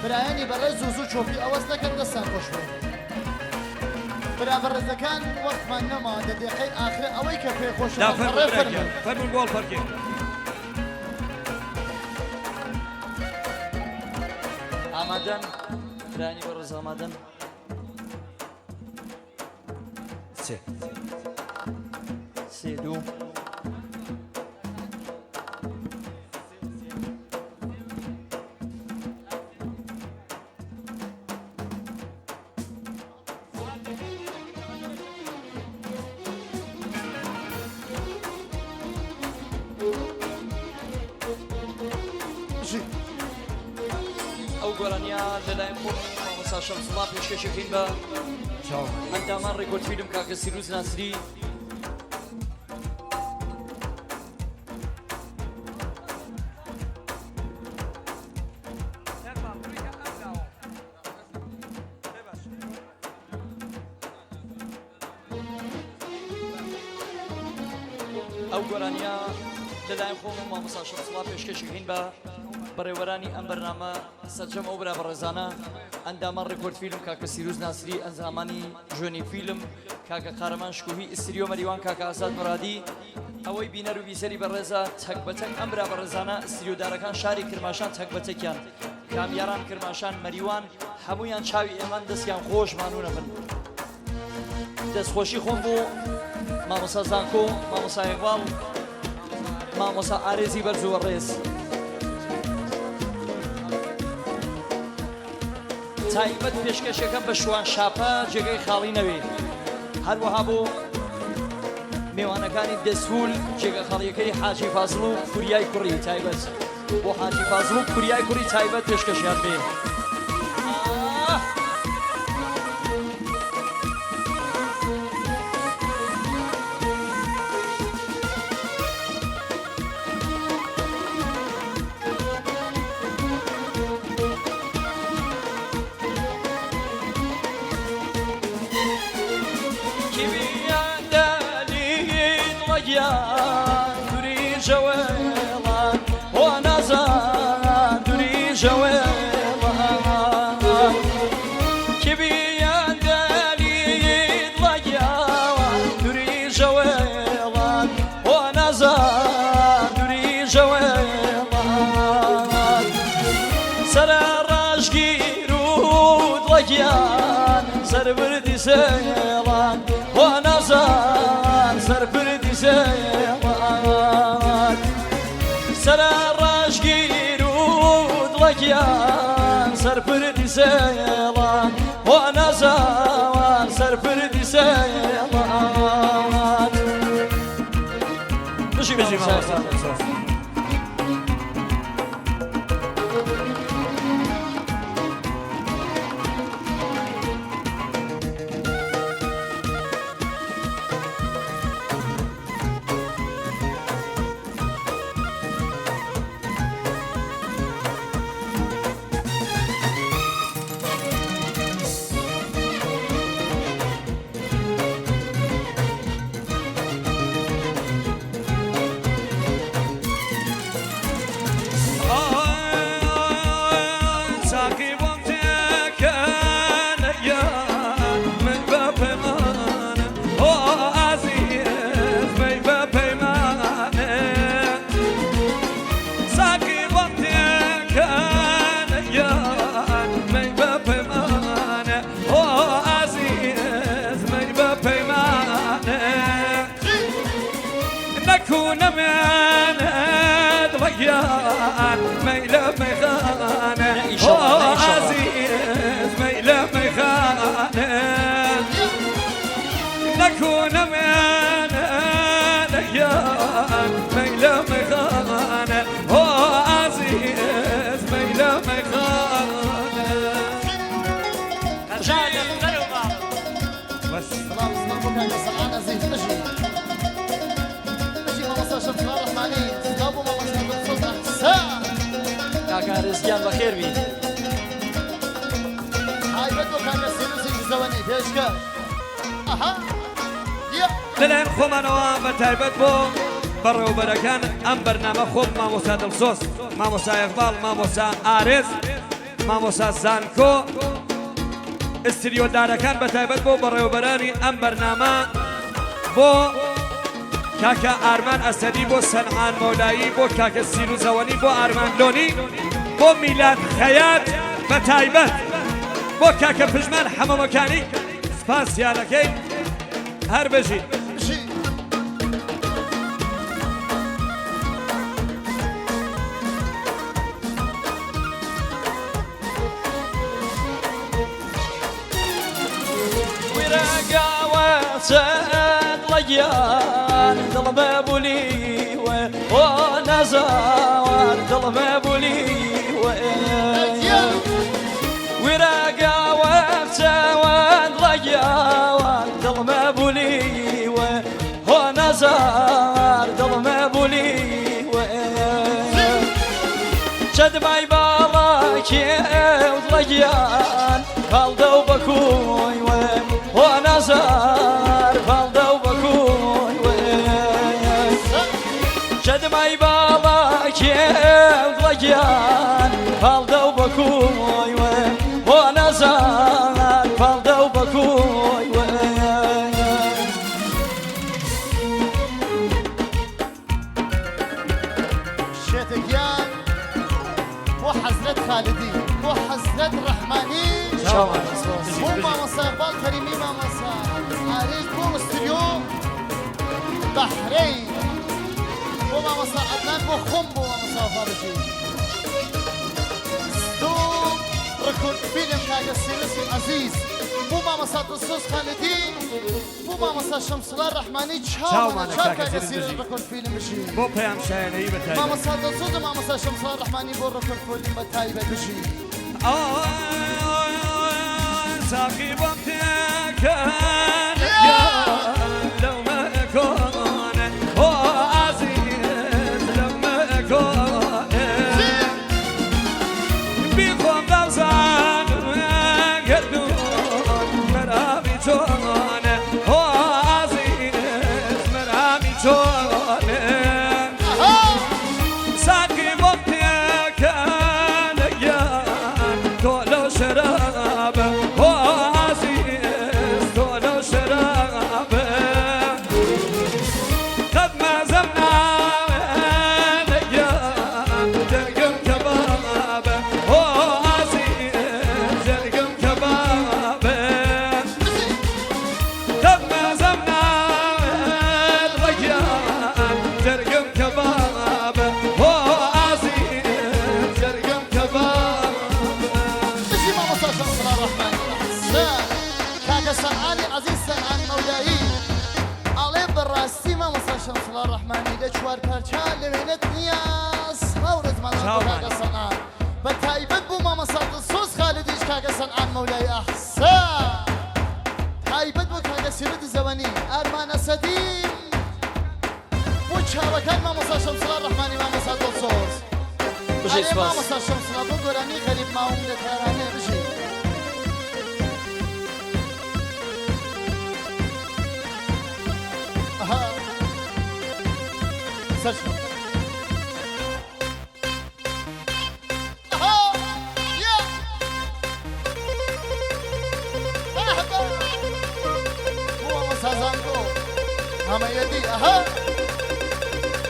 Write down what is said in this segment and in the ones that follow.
برایانی بەڕێز زوو زوو چۆپی ئەوەز نەکەن دەستان خۆش بێ برابەڕێزەکان وەختمان نەما لە دقەی ئاخرە ئەوەی کە پێ خۆش فەرمون بۆڵ فەرکێ ئامادەن برایانی بەڕێز ئامادەن سێ دوو ئەو گۆرانیا لەلایەن خۆم مامۆستا شەمسوڵڵا پێشکەشەکەین بە ئەندامان ڕێکۆرتفیلم کاکە سیروز ناسری ئەو گۆرانیا لەلایەن خۆم و مامۆستا شەمسوڵڵا پێشکەشەکەین بە بەڕێوەرانی ئەم بەرنامە سەرجەم ئەو برابەڕێزانە ئەندامان ڕێکۆرد فیلم کاکە سیروز ناسری ئەنجامانی ژوێنی فیلم کاکە قارەمان شکوهی ئستریۆ مەریوان کاکە ئازاد مرادی ئەوەی بینەر و بیسەری بەڕێزە تەک بەتەک ئەم برابەڕێزانە ئستریۆدارەکان شاری کرماشان تەک بەتەکیان کامیاران کرماشان مەریوان هەمویان چاوی ئێمان دەستیان خۆش مانوونە بن دەستخۆشی خۆم بوو مامۆستا زانکۆ مامۆستا ئێقباڵ مامۆستا ئارێزی بەرزووە ڕێز تایبەت پێشکەشەکە بە شوان شاپە جێگەی خاڵی نەوێ هەروەها بۆ میوانەکانی دەسوول جێگە خاڵیەکەی حاجی فازڵ و کوریای کوڕی تایبەت بۆ حاجی فازڵ و کوریای کوڕی تایبەت پێشکەشیان بێ دوری جوالان و نازان دوری جوالان که بیان دلید لگیان دوری جوالان و نازان دوری جوالان سر راجگیرود لگیان سر بردی سیلان و نازان سر بردی سيوان سر راجگیر و دلگیان سر پردی سیوان و نزوان سر پردی سیوان بشی ميلة ميخانة عزيز ميلة ميخانة نكون من ليان ميلة ميخانة عزيز ميلة ميخانة بس سلام سلام سلام زين تجي مامۆستا شەمسوڵڵا ڕەحمانی سلام بۆ مامۆستا دڵسۆز ئەحسان کاکە ڕێزگیان بەخێر بی تایبەت بۆ کاکە سیروزی زەوەنی پێشکە ئەها لەلایەن خۆمانەوە بە تایبەت بۆ بەڕێوەبەرەکان ئەم بەرنامە خۆم مامۆستا دڵسۆز مامۆستا ئێقباڵ مامۆستا ئارێز مامۆستا زانکۆ ئستریۆدارەکان بە تایبەت بۆ بەڕێوەبەرانی ئەم بەرنامە بۆ کاکە ئارمان ئەسەدی بۆ سەنعان مۆلایی بۆ کاکە سیروزەوەنی بۆ ئارمان لۆنی بۆ میلاد خەیات بە تایبەت بۆ کاکە پژمان حەمەمەکانی سپاسیانەکەی هەر بژین لجيان دل بابولي ونزار دل بابولي ورقا وسوان لجيان دل بابولي ونزار دل بابولي شد ماي بالك لجيان فالدو بكوي ونزار فالدو بكوي شد ماي بالك لجيان فالدو بكوي ونزار فالدو بكوي شێتێکیان بۆ حەزرەت خالدی بۆ حەزرەت ڕەحمانی بۆ مامۆستا ئیقبال کەریمی مامۆستا ئارێش بۆ ئستریۆ بەحرەین بۆ مامۆستا عەدنان بۆ خۆم بۆ مامۆستا وەفابەشی ستۆم ڕکورد فیلم کاکە سیرسی عەزیز بۆ مامۆستا دڵسۆز خالدی بۆ مامۆستا شەمسڵا ڕەحمانی چاومانە چاو کاکە سیرس ڕکورد فیلم بشی بۆ پەیام شایەنەی بە تایبەت مامۆستا دڵسۆز و مامۆستا شەمسڵا ڕەحمانی بۆ ڕکورد فیلم بە تایبەت بشی ساقي وقتك يا لو ما يكون هو عزيز لو ما يكون بيكون دوزان قدون مرامي جون هو عزيز مرامي جون ساقي وقتك يا طولو شراب ڕەحمانی لە چوار پەرچە لەوێنێت نیاز هەورت مەڵە سەنعان بە تایبەت بوو مامۆستا دڵسۆز خالدیش کاکە سەنعان مەولای ئەحسان تایبەت بۆ کاکە سیرت زەوەنی ئارمان ئەسەدی بۆ چاوەکان مامۆستا شەمسڵا ڕەحمانی مامۆستا دڵسۆز ئەرێ مامۆستا شەمسڵا بۆ گۆرانی غەریب ماوم لە کارانێ بژی سەرچ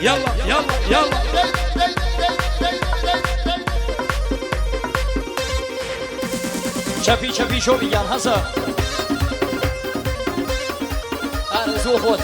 يلا يلا يلا شافي شافي شو بيان هسا أنا زوفوت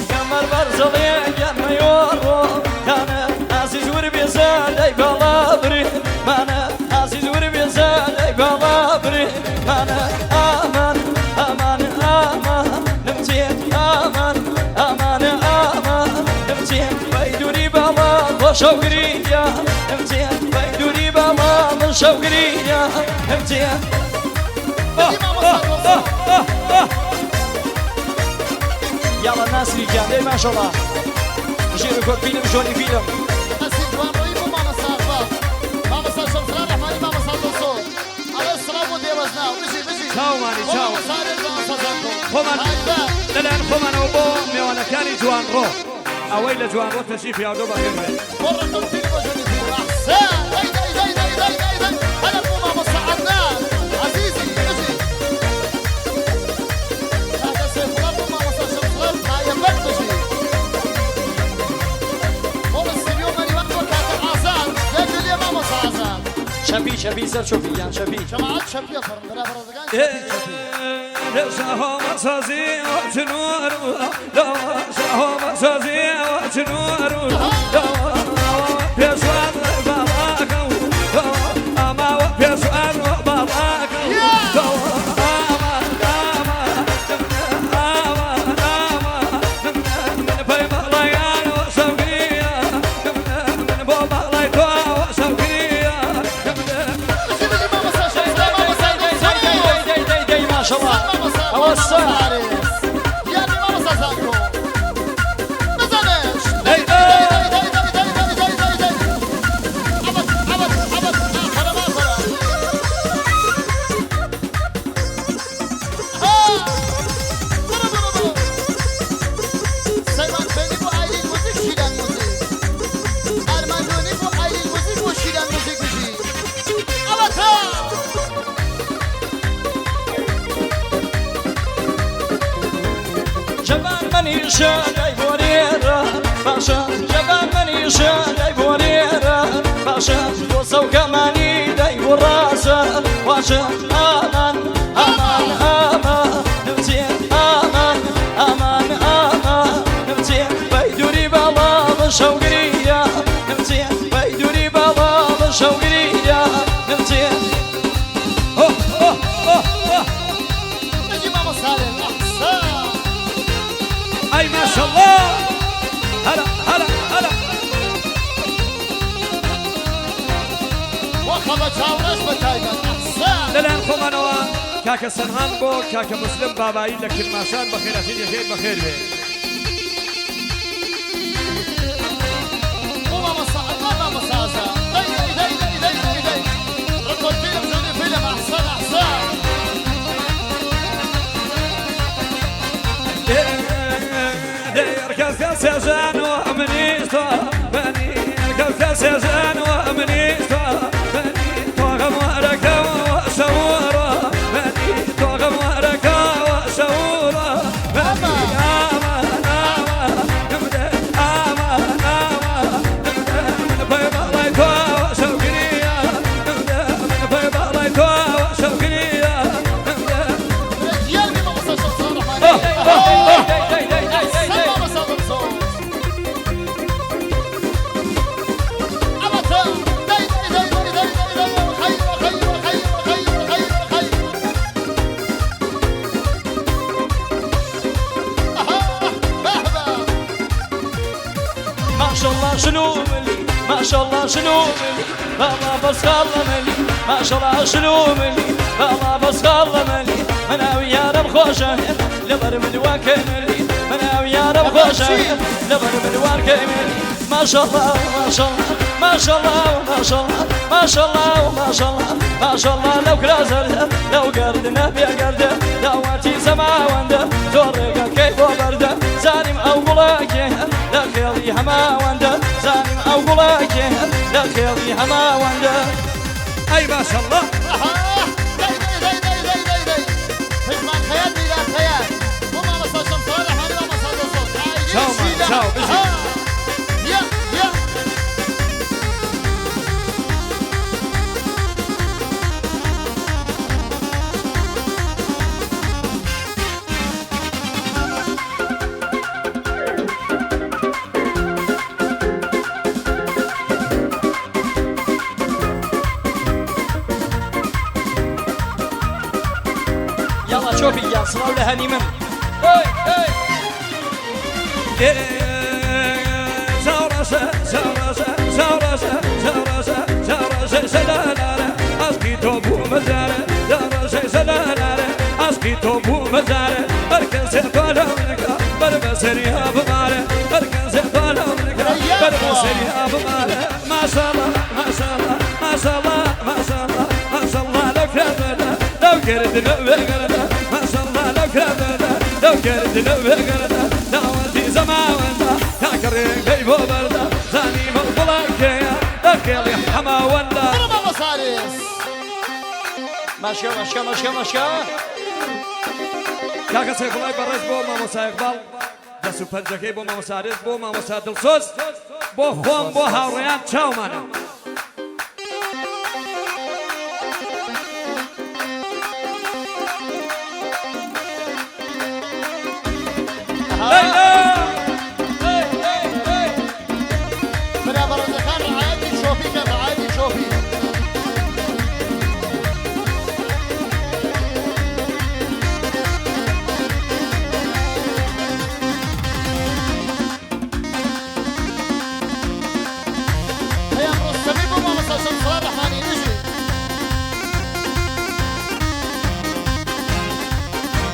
كمر برزلي يا ميور كان عزيز وربيزال اي بالابري انا عزيز وربيزال اي بالابري انا امان امان امان نمتين امان امان امان نمتين بيدوري باما وشوقري يا نمتين بيدوري باما من شوقري يا نمتين يلا الناس اللي كان ما شاء الله جيرو كود فيلم جوني فيلم ئەسی جوانڕۆی بۆ مامۆستا چاو خۆمان لەلایەن خۆمانەوە بۆ میێوانەکانی جوان ڕۆ ئەوەی لە جوان ڕۆ تەشریف یاودۆ بەخێر بێت شبی سر شبی یان شبی جماعت شبیه فرم برای برادران شهوة مسازي وجنور شهوة مسازي وجنور بيسوان باباكو أما بيسوان باباكو ما شاء الله أوسع يعني ما مسازاكو نزلش شاي بوريرا باشا جبان مني شاي بوريرا باشا وصو كماني داي وراسا واشا امان امان امان نمتين امان امان امان نمتين بيدوري بالا بشوقريا نمتين بيدوري بالا بشوقريا نمتين نجي ماما سالم احسن أي ما شاء الله هلا هلا هلا وخبة جاورش بتايبا أحسن لەلایەن خۆمانەوە کاکە سەنهان بۆ کاکە مسلم بابایی لە کرماشان بەخێرەتی یەکێت بەخێر بێ وماما صاحب ماما سازا داي داي داي داي داي داي ركض فيلم زوني فيلم أحسن أحسن ركزت سيزان وأمنيستا بني ركزت سيزان وأمنيستا بني توغم وركا وسورا بني توغم وركا وسورا بني آمان آمان نمدى آمان آمان نمدى من بيض الله يتوى وسوقنيا نمدى من بيض الله يتوى وسوقنيا نمدى يلي ماما سازا صارح شنو ملي ما شاء الله شنو ملي والله بس خلى ملي ما شاء الله شنو ملي والله بس خلى ملي انا ويا رب خوشه لبر من واكملي انا ويا رب خوشه لبر من واكملي ما شاء الله ما شاء الله ما شاء الله ما شاء الله ما شاء الله ما شاء الله ما شاء الله لو كرازر لو قردنا بيا قرده دواتي سما ونده زورق كيف وبرده زانم او بلاكه لا خيالي هما ونده زانم او بلاكه لا خيالي هما ونده أي ما شاء الله داي داي داي داي داي داي حزمان خيال بلا خيال وماما سازا صالح أنا ماما سازا صالح شاو ما شاو بزي يا يا يلا شوفي يا صلاة لهني من هاي هاي زورسة زورسة زورسة زورسة زورسة سلالة أسقي توبو مزارة زورسة سلالة أسقي توبو مزارة أركز طالع منك بربسر يا بمارة أركز طالع منك بربسر يا بمارة ما شاء الله ما شاء الله ما شاء الله ما شاء الله ما شاء الله لك يا بنا لو قرد لو قرد كرده لو كرد لو بقرده دعوتي زماونده كاكريك لي بو برده زاني مقبلك يا اكل حما ونده برما مصاريس ماشي ماشي ماشي ماشي كاكا سيفولاي برز بو ماموسا اقبال دسو پنجکی بو ماموسا عریض بو ماموسا دلسوز بو خوام بو هاوریان چاومانه برا برزخان رعايتي شوفي كان رعايتي شوفي هيا مرسمي بو ماما ساشم صلاة رحماني نجي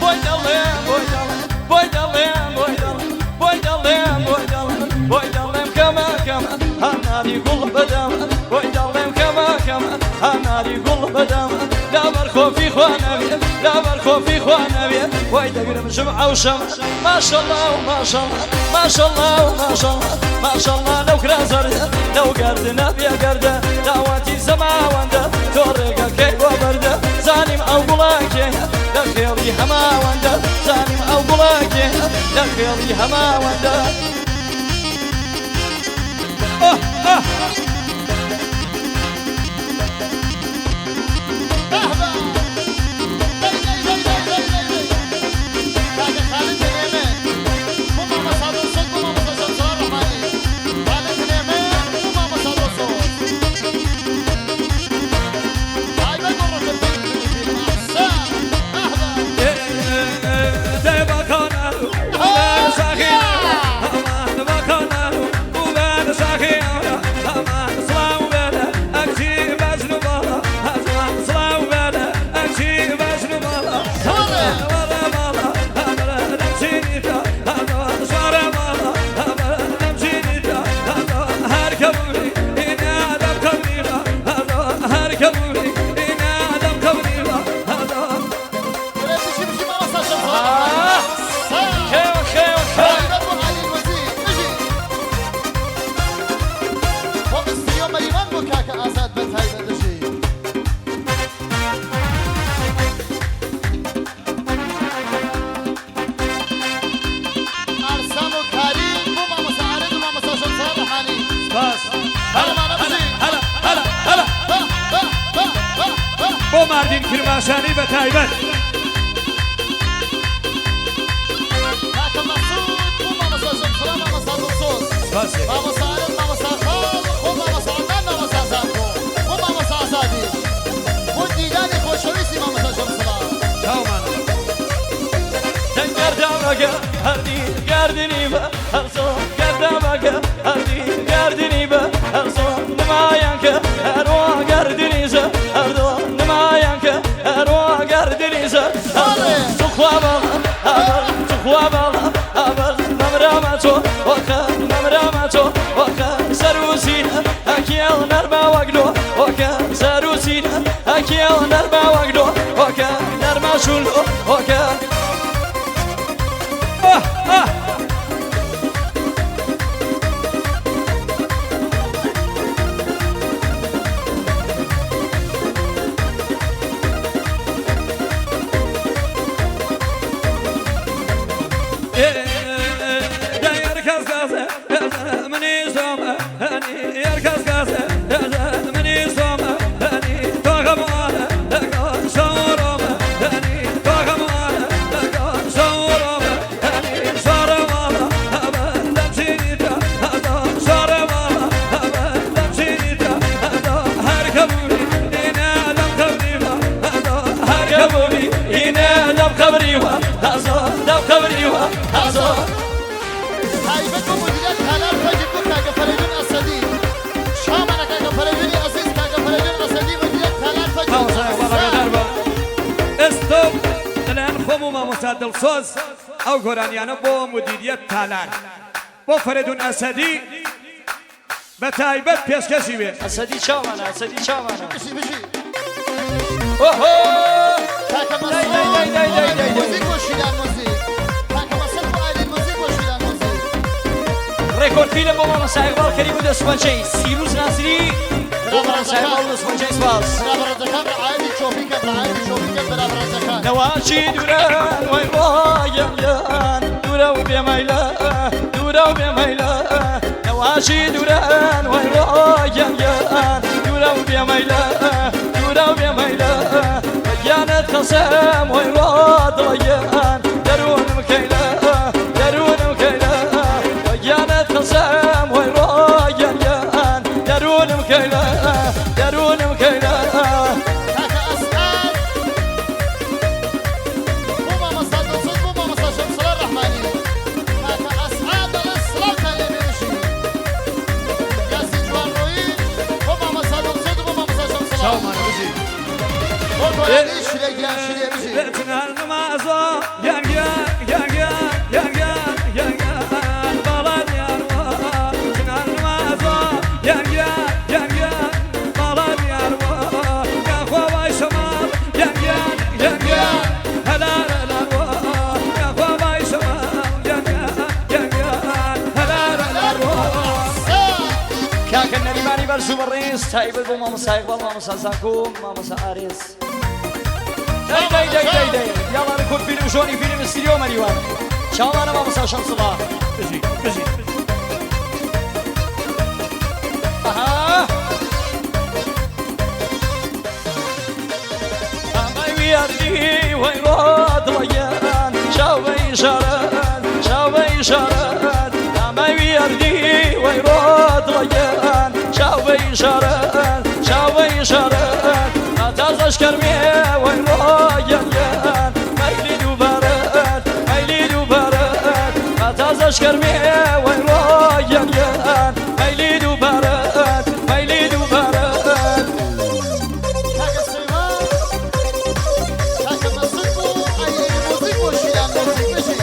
Boy dalım, boy dalım, boy dalım, boy dalım, boy dalım, boy dalım, boy dalım kama kama, hanari kul bedam, boy dalım kama kama, hanari kul bedam, la bar خوفي خوانا بيه, la bar خوفي خوانا بيه, boy دقرم جمعة وشمع, ما شاء الله ما شاء الله, ما شاء الله ما شاء الله, ما شاء الله لو كرازر, لو قردنا بيا قرده, دعواتي زماونده, تورقا كيف وبرده, زانم أو قلاكي, لخيري هما وندا زانم أو بلاكي لخيري هما وندا بو مردین کرماشانی به تایبت هردی گردنی به هر سو گردمگه هردی گردنی به هر سو نمایان که هر وا گردنی ز هر دو نمایان که هر وا گردنی ز تو خوابم تو خوابم اول نمرامتو وکه نمرامتو وکه سروسین اکیل نرما وگلو وکه سروسین اکیل نرما وگلو وکه نرما شلو وکه دلسوز او گرانیانه با مدیریت تالار با فریدون اسدی به تایبت پیشکشی بید اسدی چاوانه اسدی چاوانه بشی بشی اوه کاکە دای دای دای دای دای موزیک گۆشیدان موزیک کاکە مەسەد بۆ ئایلین موزیک گۆشیدان موزیک ڕێکۆرد فیلم بۆ مامۆستا ئیقبال کەریم و دەسوپەنجەی سیروس ناسری بۆ مامۆستا ئیقبال و دەسوپەنجەی سپاس برابەرەکان ڕعایەتی چۆپیکە ڕعایەتی چۆپیکە برابەرەکان نەواشی دووران وای ڕۆیان یان دوورە و بێمەیلە دوورە و بێمەیلە نەواشی دووران وای ڕۆیان یان دوورە و بێمەیلە دوورە و بێمەیلە بەگیانت خەسەم وای ڕۆ دڵەیان دەروونم کەیلە دەروونم کەیلە بەگیانت خەسەم وای ڕۆیان یان دەروونم کەیلە دەروونم کەیلە کاکە ئەسعاد بۆ مامۆستا دڵسۆز بۆ مامۆستا شەمسڵە ڕەحمانی کاکە ئەسعاد دەڵێ سڵاوتان لێ بێنشی یاسین جوانڕۆیی بۆ مامۆستا دڵسۆز و بۆ مامۆستا شەمسڵە چاومانە بژی بۆ گۆرانی شرێکیان شرێ بژی بێتنان نمازۆ یانگیان یانگیان یانگیان یانگیان باڵان یاروە تنان نمازۆ یانگیان یانگیان باڵان یاروە یاخوا وای شەماڵ یانگیان یانگیان هەلال هەلالوە یاخوا وای شەماڵ یانگیان یانگیان هەلال هەلالوە کاکە نەریمانی بەرز و بەڕێز تایبەت بۆ مامۆستا ئیقبال مامۆستا زانکۆ مامۆستا ئارێز دای دای دای دای دای یاڵا ڕێکۆرد فیلم ژۆنی فیلم ستیریۆ مەریوان چاوانە مامۆستا شەمسڵا بژی بژی ئەها ئەمای ویاردی وای ڕۆ دڵەیان چاوەی شارەت چاوەی شارەت ئەمای ویاردی وای ڕۆ دڵەیان چاوەی شارەت چاوەی شارەت ئاتازەش کەرمێ وای ڕۆیان یان مەیلی دووبارەت مەیلی دووبارەت ئاتازەش کەرمێ وای ڕۆیان یان مەیلی دووبارەت مەیلی دووبارەت کاکە سلێمان کاکە مەسەد بۆ ئایلین موزیک گۆشیدان موزیک بژی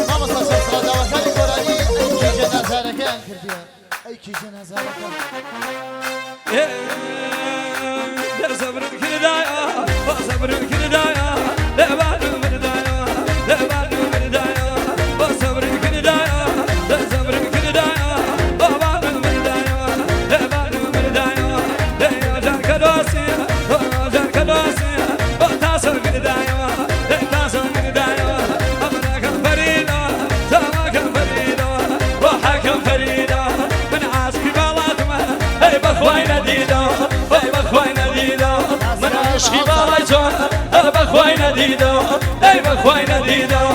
مامۆستا شەمسڵە داواکاری گۆرانی ئەی کیژە نازارەکەیان کردیە ئەی کیژە نازارەکە صبرك كردايا صبرك كردايا لا بعد كردايا لا بعد كردايا صبرك كردايا لا صبرك كردايا لا بعد كردايا لا بعد كردايا لا يجان كدوسيا يجان كدوسيا تاسر كردايا لا تاسر كردايا أمرك فريدا سماك فريدا روحك فريدا من عاسك بلاتما أي بخوين ديدا أي بخوين ديدا من عشقي بالايتون بخوي نديدو اي بخوي نديدو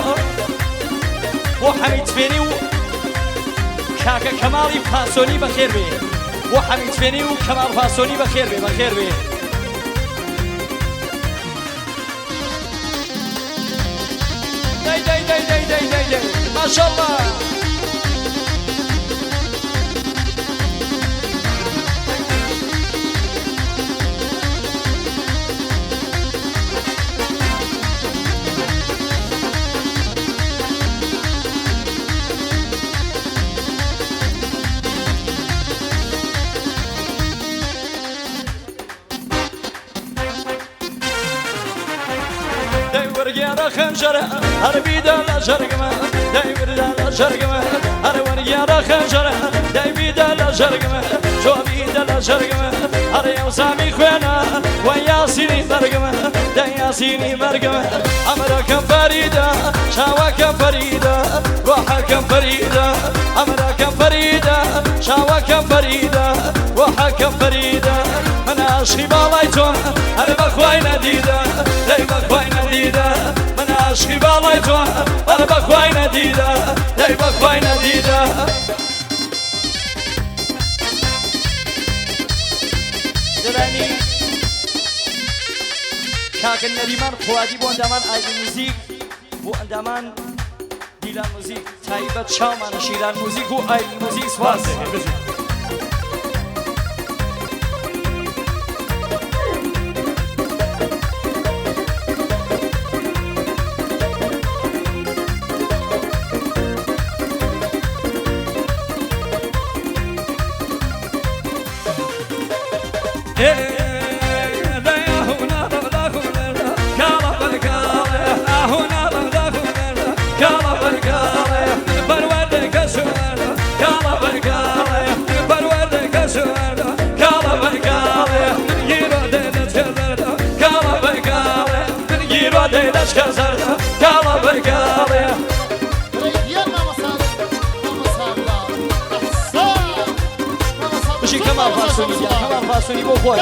وحميد فيني كاكا كمالي فاسوني بخير بي وحميد فيني وكمال فاسوني بخير بي بخير بي داي داي داي داي داي داي داي ما شاء الله ورقيانا خنجرة هربي دالا جرقمة دايبر دالا جرقمة هر ورقيانا خنجرة دايبي دالا جرقمة جوابي دالا جرقمة هر يوسامي خوينا وياسيني مرقمة داياسيني مرقمة أمرك فريدة شاوك فريدة روحك فريدة أمرك فريدة شاوك فريدة روحك فريدة من عشقي بالايتون هر بخوي نديدة داي بخوي نديدة من عشقي بالايتون هر بخوي نديدة داي بخوي نديدة دلاني كاك النريمان خوادي بو اندامان آيدي موزيك بو اندامان ديلان موزيك تايبت شاومان شيران موزيك و آيدي موزيك سواس هەمان فاسۆنی دیار هەمان فاسۆنی بۆ خۆت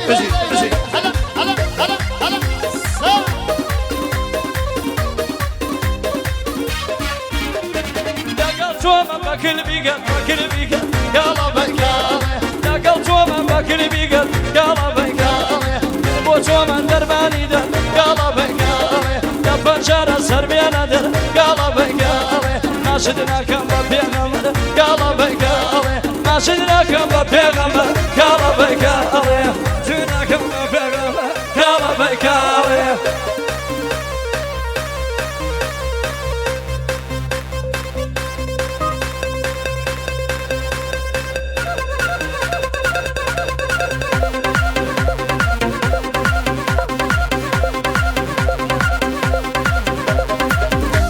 بژی بژی هلا هلا هلا هلا لەگەڵ تۆمە بەکلبیگەن بەکلبیگەن گاڵا بەیگاڵێ لەگەڵ تۆمە بەکلبیگەن گاڵا بەیگاڵێ بۆ تۆمە دەرمانی دەر گاڵا بەیگاڵێ لە پەنجارە سەربێنە دەر گاڵا بەیگاڵێ ناشت ناکەم بە پێغەمبەر گاڵا بەیگاڵێ ناشت ناکەم بە پێغەمبەر گاڵا بەیگاڵێ چی ناکەم بە پێغەمبەر گاڵا بەیگاڵێ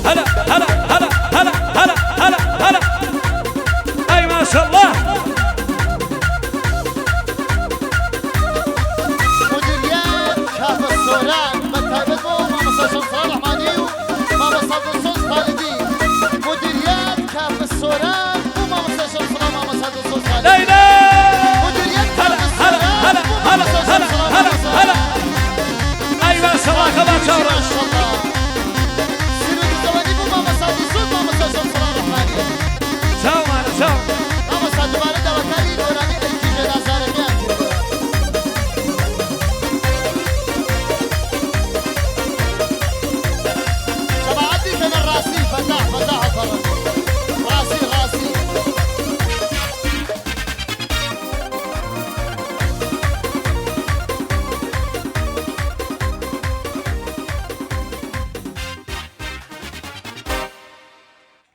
هلا هلا هلا هلا هلا هلا هلا أي ما شاء الله مديريات كاف السوران بالتايبت بو ماما ساشم صالح مانيو ماما صاد الصوص خالدي مديريات كاف السوران وماما ساشم صلاح ماما صاد الصوص خالدي ليلى مديريات كاف هلا هلا هلا السوران هلا هلا هلا هلا أي ما شاء الله كمان ما شاورا شاء الله سيرو الزواني بو ماما صاد الصوص ماما ساشم صلاح رحماني شاو معنا شاو ماما صاد بارد وكالي دوراني ايكي جنازة رجال شبعتي كان الراسي فتاح فتاح الفرج راسي راسي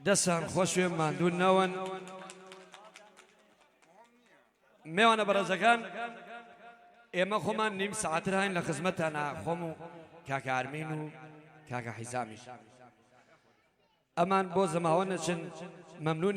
دەسان خۆشوێ ماندوو نەوەن میوانە بەڕێزەکان ئێمە خۆمان نیم سەعاتر هاین لە خزمەتانە خۆم و کاکە ئارمین و کاکە حیزامیش ئەمان بۆ زەماوە نەچن مەمنونی